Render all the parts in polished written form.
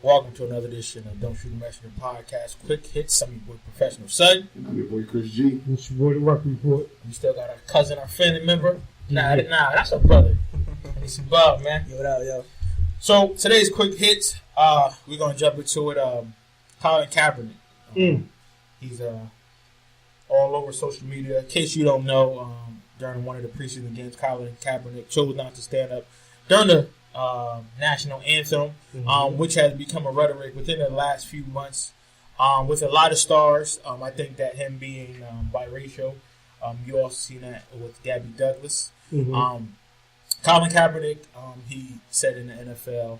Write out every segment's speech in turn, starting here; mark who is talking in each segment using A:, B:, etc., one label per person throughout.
A: Welcome to another edition of Don't Shoot the Messenger podcast. Quick hits. I'm your boy, Professional Son.
B: And I'm your boy, Chris G.
C: It's your boy, The Rock Report.
A: We still got our cousin, our family member. Nah, that's our brother. I need some Bob, man.
D: Yo.
A: So today's quick hits. We're gonna jump into it. Colin Kaepernick. He's all over social media. In case you don't know, during one of the preseason games, Colin Kaepernick chose not to stand up during the national anthem, which has become a rhetoric within the last few months with a lot of stars. I think that him being biracial, you also seen that with Gabby Douglas. Colin Kaepernick, he said in the NFL,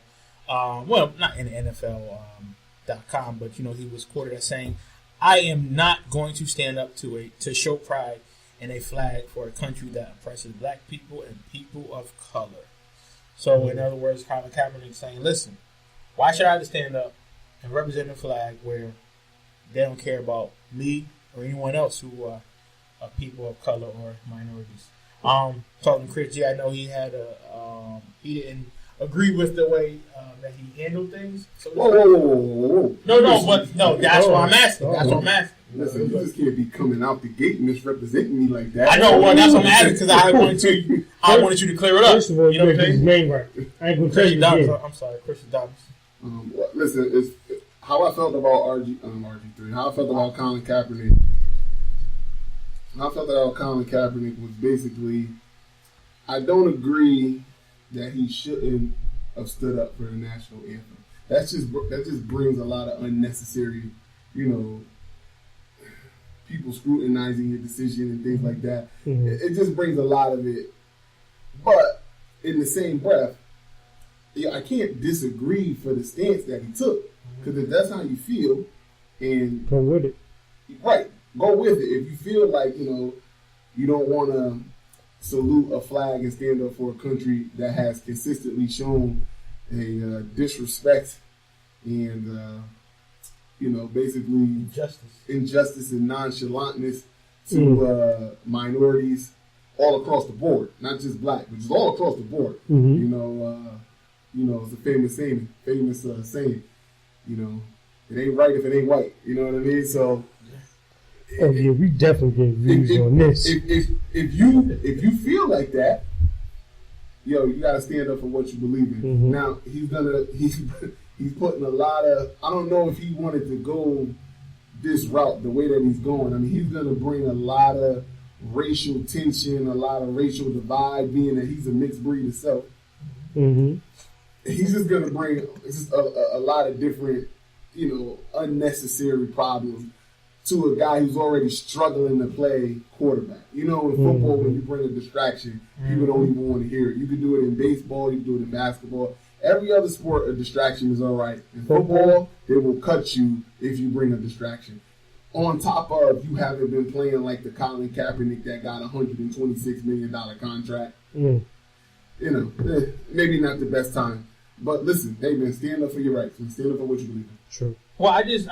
A: well, not in the NFL.com, but he was quoted as saying, "I am not going to stand up to show pride in a flag for a country that oppresses black people and people of color." So, in other words, Colin Kaepernick saying, listen, why should I have to stand up and represent a flag where they don't care about me or anyone else who are people of color or minorities? Talking to Chris G, I know he had he didn't agree with the way that he handled things. So
B: Whoa.
A: That's what I'm asking. That's what I'm asking.
B: Listen, you just can't be coming out the gate misrepresenting me like that.
A: I know, well, that's what I'm asking because I wanted you to clear it up.
C: First of all,
A: you know what I'm saying?
C: His name right. I ain't gonna tell you again.
A: I'm sorry, Christian Dobbs.
B: Listen, it's how I felt about RG3. How I felt about Colin Kaepernick. How I felt about Colin Kaepernick was basically, I don't agree that he shouldn't have stood up for the national anthem. That just brings a lot of unnecessary, people scrutinizing your decision and things like that. It just brings a lot of it. But in the same breath, I can't disagree for the stance that he took. Because if that's how you feel, and
C: go with it.
B: Right, go with it. If you feel like, you don't want to salute a flag and stand up for a country that has consistently shown a disrespect and basically injustice and nonchalantness to minorities all across the board, not just black, but just all across the board. It's a famous saying. It ain't right if it ain't white. You know what I mean? So,
C: we definitely get views on this.
B: If you feel like that, you gotta stand up for what you believe in. Now he's putting a lot of. I don't know if he wanted to go this route the way that he's going. I mean, he's gonna bring a lot of racial tension, a lot of racial divide, being that he's a mixed breed himself. He's just gonna bring just a lot of different, unnecessary problems to a guy who's already struggling to play quarterback. In football, when you bring a distraction, people don't even want to hear it. You can do it in baseball, you can do it in basketball. Every other sport, a distraction is all right. In football, they will cut you if you bring a distraction. On top of you haven't been playing like the Colin Kaepernick that got a $126 million contract. Maybe not the best time. But listen, hey man, stand up for your rights and stand up for what you believe in.
C: True.
A: Well, I just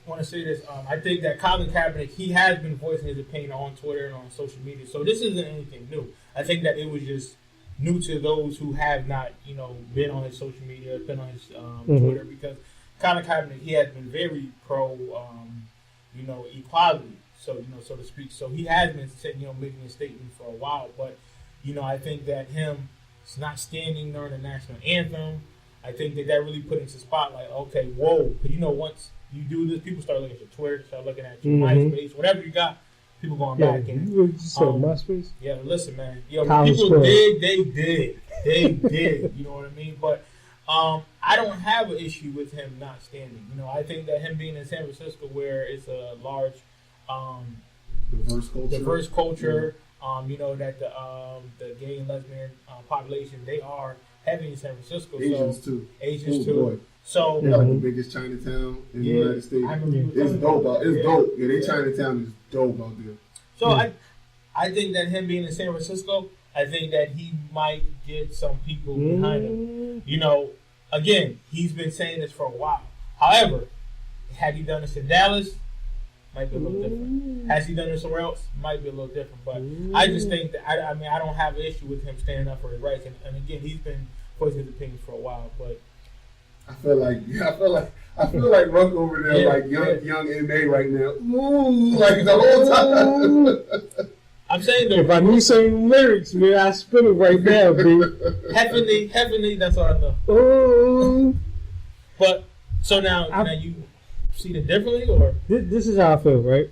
A: want to say this. I think that Colin Kaepernick, he has been voicing his opinion on Twitter and on social media. So this isn't anything new. I think that it was just new to those who have not, been on his social media, been on his Twitter, because Colin Kaepernick, he has been very pro, equality, so to speak. So he has been making a statement for a while. But, I think that him not standing during the national anthem, I think that really put into spotlight, okay, whoa. Because, once you do this, people start looking at your Twitter, start looking at your MySpace, whatever you got, people going back. And
C: you said MySpace?
A: Yeah, listen, man.
C: College
A: people
C: Square.
A: They did. You know what I mean? But I don't have an issue with him not standing. I think that him being in San Francisco, where it's a large diverse culture, that the gay and lesbian population, they are heavy in San Francisco.
B: Asians too. Boy.
A: So
B: like the biggest Chinatown in the United States. It's dope. It's dope. Yeah, they Chinatown is dope out there.
A: So I think that him being in San Francisco, I think that he might get some people behind him. Again, he's been saying this for a while. However, had he done this in Dallas, might be a little different. Has he done this somewhere else? Might be a little different. But I just think that I don't have an issue with him standing up for his rights. And again, he's been voicing his opinions for a while. But
B: I feel like Ruck over there, like young MA right now. Ooh, like the whole time.
A: I'm saying though,
C: if I knew some lyrics, man, I spit it right now, dude.
A: Heavenly, that's all I know.
C: Oh.
A: But so now you see it differently, or
C: this is how I feel, right?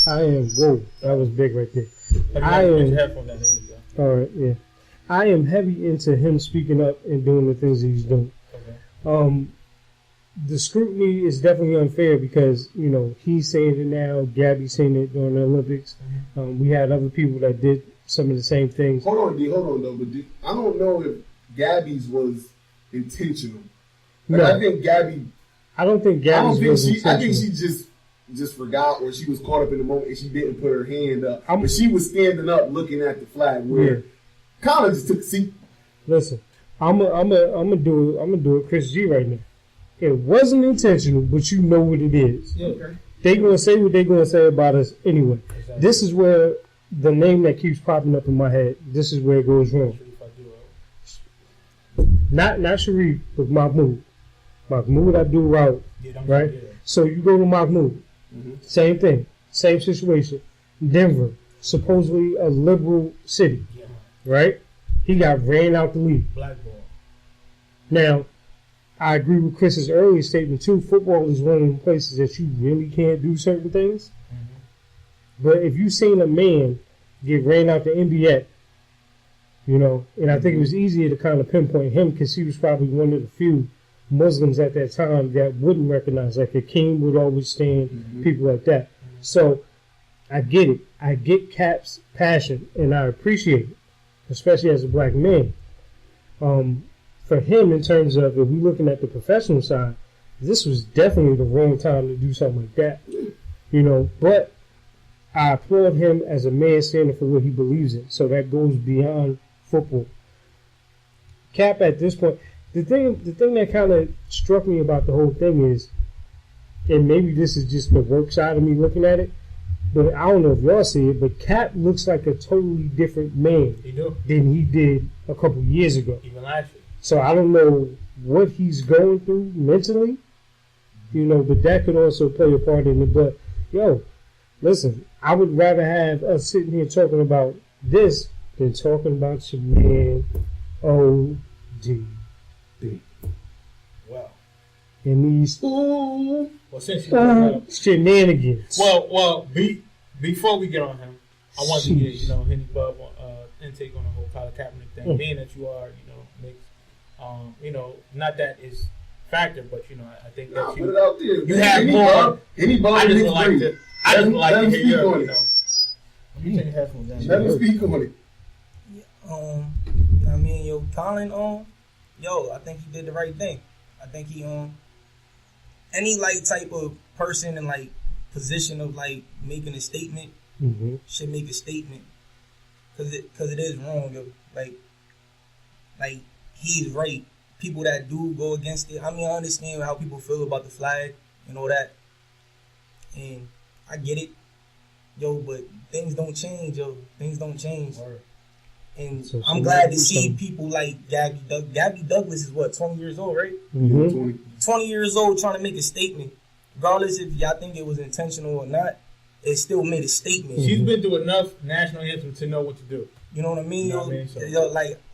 C: I am. Whoa, that was big right there. I am. All right, yeah. I am heavy into him speaking up and doing the things that he's doing. Okay. The scrutiny is definitely unfair because, you know, he's saying it now, Gabby's saying it during the Olympics. We had other people that did some of the same things.
B: Hold on though, but I don't know if Gabby's was intentional. Like,
C: no. I don't think Gabby's was intentional.
B: I think she just forgot, or she was caught up in the moment and she didn't put her hand up. But she was standing up looking at the flag where Colin just took a seat.
C: Listen, I'm gonna do it Chris G right now. It wasn't intentional, but you know what it is. Yeah, okay. They gonna say what they gonna say about us anyway. Exactly. This is where the name that keeps popping up in my head. This is where it goes wrong. Not Sharif, but Mahmoud. Mahmoud Abdul-Rauf, right? So you go to Mahmoud. Mm-hmm. Same thing, same situation. Denver, supposedly a liberal city, right? He got ran out the league. Blackball. Now, I agree with Chris's earlier statement too. Football is one of the places that you really can't do certain things. Mm-hmm. But if you seen a man get ran out the NBA, you know, and I think it was easier to kind of pinpoint him because he was probably one of the few Muslims at that time that wouldn't recognize, like a king would always stand, people like that. Mm-hmm. So I get it. I get Cap's passion, and I appreciate it, especially as a black man. For him, in terms of if we're looking at the professional side, this was definitely the wrong time to do something like that. You know, but I applaud him as a man standing for what he believes in. So that goes beyond football. Cap at this point, the thing that kind of struck me about the whole thing is, and maybe this is just the work side of me looking at it, but I don't know if y'all see it, but Cap looks like a totally different man than he did a couple years ago.
A: Even last year.
C: So I don't know what he's going through mentally, you know, but that could also play a part in it. But, yo, listen, I would rather have us sitting here talking about this than talking about your man, ODB.
A: Wow.
C: And these shenanigans.
A: Well, before we get on him, I want to get, Henny Bub intake on the whole Colin Kaepernick thing. Being that you are, mixed. Not that is factor, but I think that
B: put it out there.
A: You have more.
B: Anybody
A: I just like to hear your, Let me take your headphones down.
B: Let me speak on it.
D: Colin, I think he did the right thing. I think he any type of person in position of making a statement should make a statement, because it is wrong. He's right. People that do go against it, I understand how people feel about the flag and all that, and I get it, but things don't change, Things don't change. Right. And so I'm glad to see people like Gabby Douglas is 20 years old, right? Mm-hmm. 20 years old trying to make a statement. Regardless if y'all think it was intentional or not, it still made a statement.
A: She's been through enough national anthem to know what to do.
D: You know what I mean?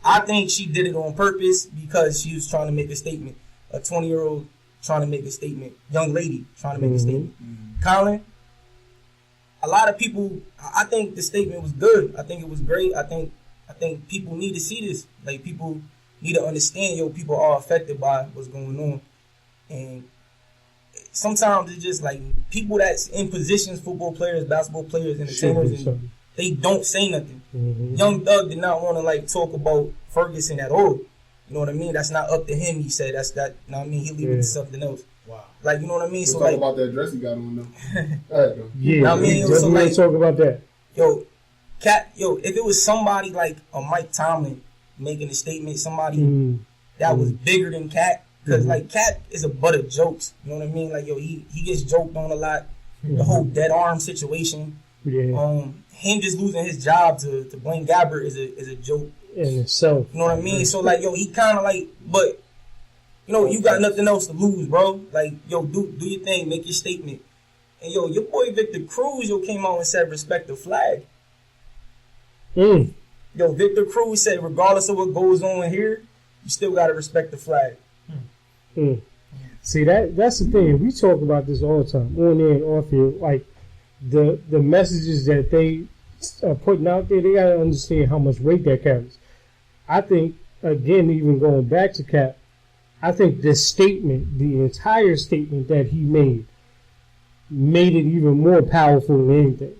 D: I think she did it on purpose because she was trying to make a statement. A 20-year-old trying to make a statement. Young lady trying to make a statement. Mm-hmm. Colin, a lot of people, I think the statement was good. I think it was great. I think people need to see this. People need to understand, people are affected by what's going on. And sometimes it's just people that's in positions, football players, basketball players, entertainers, and they don't say nothing. Mm-hmm. Young Thug did not want to talk about Ferguson at all. You know what I mean? That's not up to him. He said that's that. You know what I mean? He leave it to something else. Wow. You know what I mean?
B: So talk about that dress he got on though.
C: Yeah. You know what I mean? So talk about that.
D: If it was somebody like a Mike Tomlin making a statement, somebody that was bigger than Cat, because Cat is a butt of jokes. You know what I mean? He gets joked on a lot. The whole dead arm situation. Yeah. Him just losing his job to Blaine Gabbert is a joke
C: in itself.
D: You know what I mean? So he kind of but You know, you got nothing else to lose, bro. Like, yo, do your thing, make your statement. And yo, your boy Victor Cruz, came out and said respect the flag. Yo, Victor Cruz said regardless of what goes on here, you still gotta respect the flag.
C: See, that's the thing. We talk about this all the time, on there and off here. Like the messages that they are putting out there, they gotta understand how much weight that carries. I think, again, even going back to Cap, I think this statement, the entire statement that he made it even more powerful than anything.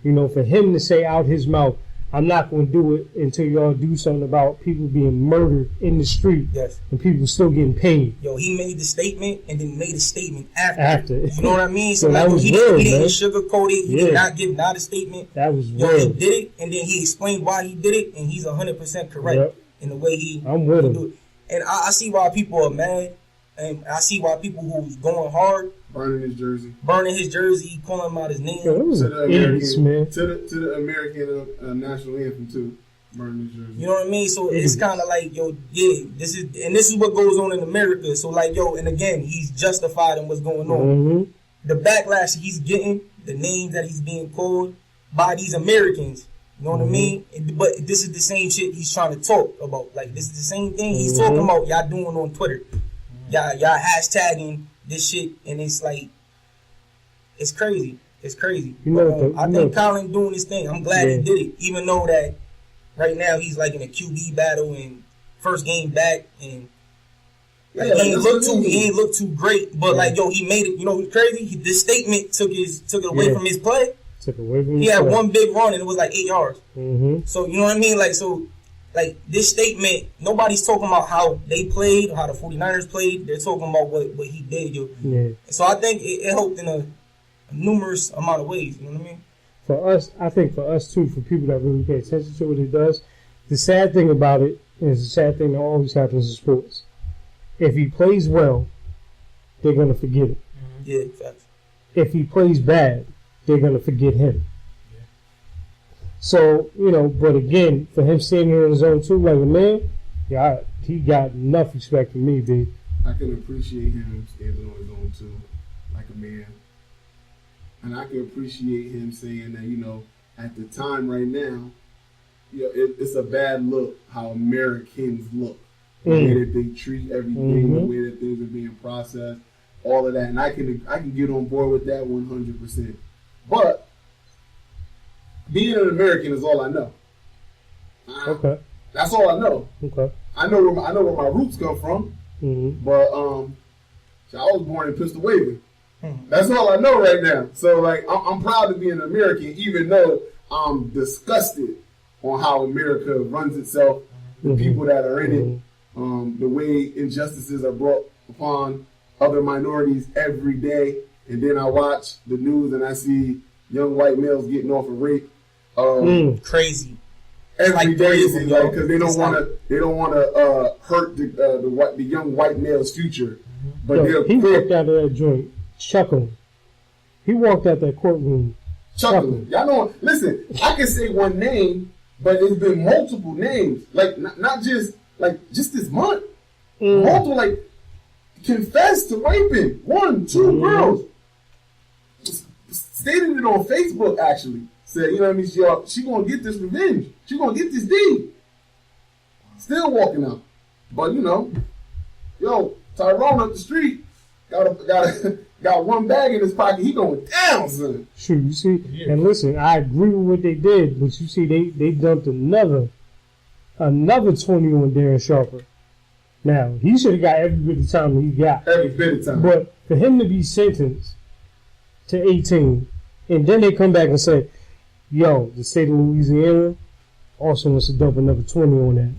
C: You know, for him to say out his mouth, I'm not going to do it until y'all do something about people being murdered in the street.
D: Yes.
C: And people still getting paid.
D: Yo, he made the statement and then made a statement after. You know what I mean?
C: So that was real,
D: he didn't sugarcoat it. He did not give not a statement.
C: That was real.
D: Yo, he did it, and then he explained why he did it, and he's 100% correct in the way he do it. And I see why people are mad, and I see why people who's going hard,
B: burning his jersey,
D: calling him out his name.
C: Yo, it was
B: to the American,
C: man.
B: to the American national anthem too, burning his jersey.
D: You know what I mean? So it's kind of like, yo, this is what goes on in America. So like, yo, and again, he's justified in what's going on. The backlash he's getting, the names that he's being called by these Americans. You know what I mean? But this is the same shit he's trying to talk about. Like, this is the same thing he's talking about y'all doing on Twitter. Y'all hashtagging this shit, and it's like, it's crazy. It's crazy. I think Colin doing his thing. I'm glad he did it, even though that right now he's like in a QB battle and first game back, and he ain't look too great. But like, yo, he made it. You know what's crazy? This statement took it away from his play. He had one big run and it was like 8 yards. So you know what I mean? Like this statement, nobody's talking about how they played, how the 49ers played. They're talking about what he did. So I think it helped in a numerous amount of ways. You know what I mean?
C: For us, I think for us too, for people that really pay attention to what it does, the sad thing about it is the sad thing that always happens in sports. If he plays well, they're going to forget it.
D: Yeah, facts.
C: If he plays bad, they're going to forget him. So, you know, but again, for him standing in his own too, like a man, he got enough respect for me, B.
B: I can appreciate him standing on his own too, like a man. And I can appreciate him saying that, you know, at the time right now, you know, it's a bad look how Americans look. The way that they treat everything, the way that things are being processed, all of that. And I can get on board with that 100%. But being an American is all I know.
C: Okay.
B: That's all I know.
C: Okay.
B: I know where my roots come from. But I was born in Pistol Waving. That's all I know right now. So like I'm proud to be an American, even though I'm disgusted on how America runs itself, the people that are in it, the way injustices are brought upon other minorities every day. And then I watch the news and I see young white males getting off of rape.
D: Crazy.
B: Every day, because they don't want to hurt the young white male's future. But
C: he walked out of that joint chuckling. He walked out that courtroom chuckling.
B: Y'all know. Listen, I can say one name, but it's been multiple names. Like not just just this month. Multiple confessed to raping 1, 2 girls. Stated it on Facebook actually. Said, you know what I mean? She gonna get this revenge. She gonna get this deed. Still walking out. But you know, Tyrone up the street got one bag in his pocket. He going down, son.
C: Shoot, you see, and listen, I agree with what they did, but you see, they dumped another 20 on Darren Sharper. Now he should have got every bit of time he got.
B: Every bit of time.
C: But for him to be sentenced to 18, and then they come back and say, yo, the state of Louisiana also wants to dump another 20 on that.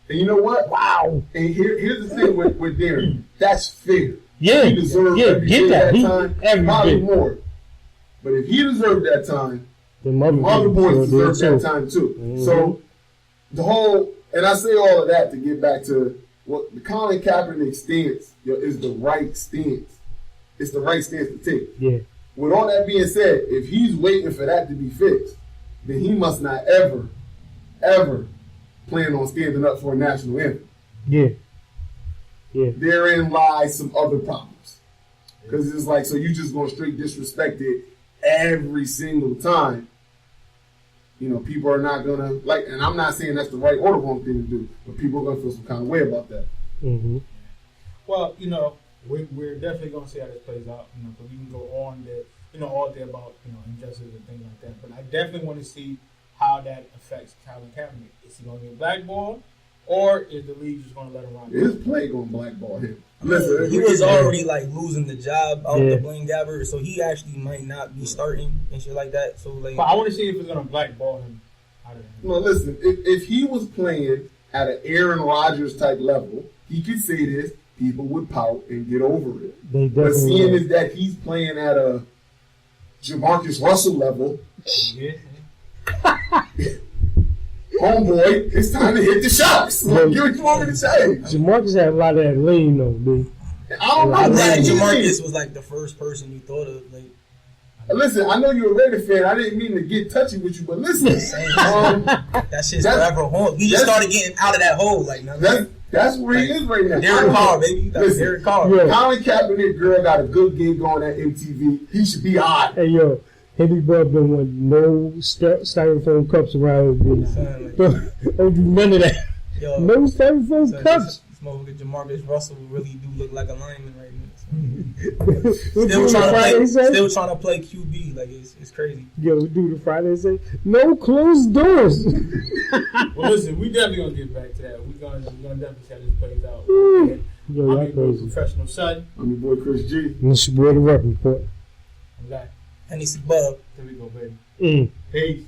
B: And you know what?
C: Wow.
B: And here's the thing with Darren. That's fair.
C: Yeah.
B: He deserved every bit of that time. Probably
C: bit
B: more. But if he deserved that time, the other boys deserve that time too. So the whole, and I say all of that to get back to what the Colin Kaepernick stance is the right stance. It's the right stance to take.
C: Yeah.
B: With all that being said, if he's waiting for that to be fixed, then he must not ever plan on standing up for a national anthem.
C: Yeah.
B: therein lies some other problems. Because it's like, so you just going to straight disrespect it every single time. You know, people are not going to, like, and I'm not saying that's the right or the wrong thing to do, but people are going to feel some kind of way about that.
C: Mm-hmm.
A: Well, you know, we're definitely going to see how this plays out, you know, because we can go on there, you know, all day about, you know, injustice and things like that. But I definitely want to see how that affects Colin Kaepernick. Is he going to get blackballed, or is the league just going to let him run?
B: His play going to blackball him.
D: Listen, he was already like losing the job out the Blaine Gabbert, so he actually might not be starting and shit like that. So like,
A: but I want to see if it's going to blackball him out of there.
B: No, listen, if he was playing at an Aaron Rodgers type level, he could say this, people would pout and get over it. But seeing is that he's playing at a Jamarcus Russell level, homeboy, it's time to hit the shots. What you want me to say?
C: Jamarcus had a lot of that lean, though, dude.
B: I don't know.
D: I'm glad Jamarcus was like the first person you thought of. Like,
B: listen, I know you're a Raider fan. I didn't mean to get touchy with you, but listen,
D: that shit's forever home. We just started getting out of that hole, like
B: that's where he is right now.
D: Derek Carr, baby. That's Derek Carr.
B: Colin Kaepernick, girl, got a good gig on at MTV. He should be hot.
C: Hey, yo. Heavy brother don't want no styrofoam cups around him. Don't do none of that. Yo, no styrofoam cups.
D: This motherfucker Jamarcus Russell really do look like a lineman right now. Still trying to play QB. Like, it's crazy.
C: Yo, do the Friday say no closed doors.
A: Well, listen, we definitely gonna get back to that. We're gonna definitely see how this plays out.
C: Yo,
A: I'm your professional son.
B: I'm your boy Chris G.
C: And it's your boy the Rep Report.
A: I'm back.
D: And he's above.
A: There we go, baby.
C: Peace.